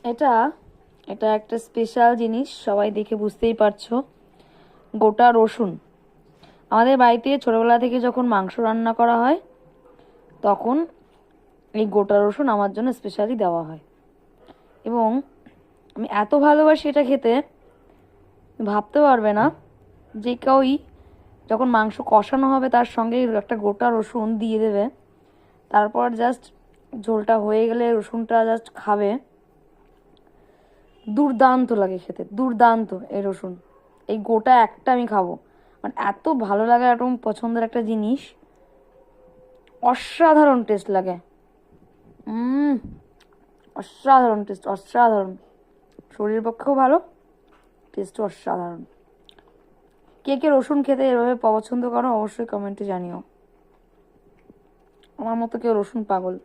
এটা এটা একটা স্পেশাল জিনিস, সবাই দেখে বুঝতেই পারছো। গোটা রসুন। আমাদের বাড়িতে ছোটবেলা থেকে যখন মাংস রান্না করা হয় তখন এই গোটা রসুন আমার জন্য স্পেশালি দেওয়া হয়, এবং আমি এত ভালোবাসি এটা খেতে, ভাবতে পারবে না। যে কেউই যখন মাংস কষানো হবে তার সঙ্গে একটা গোটা রসুন দিয়ে দেবে, তারপর জাস্ট ঝোলটা হয়ে গেলে রসুনটা জাস্ট খাবে, দুর্দান্ত লাগে খেতে, দুর্দান্ত। এই রসুন, এই গোটা একটা আমি খাবো, মানে এত ভালো লাগে, একদম পছন্দের একটা জিনিস, অসাধারণ টেস্ট লাগে। হুম, অসাধারণ টেস্ট, অসাধারণ। শরীরের পক্ষেও ভালো, টেস্টও অসাধারণ। কে কে রসুন খেতে এভাবে পছন্দ করো অবশ্যই কমেন্টে জানিও। আমার মতো কেউ রসুন পাগল।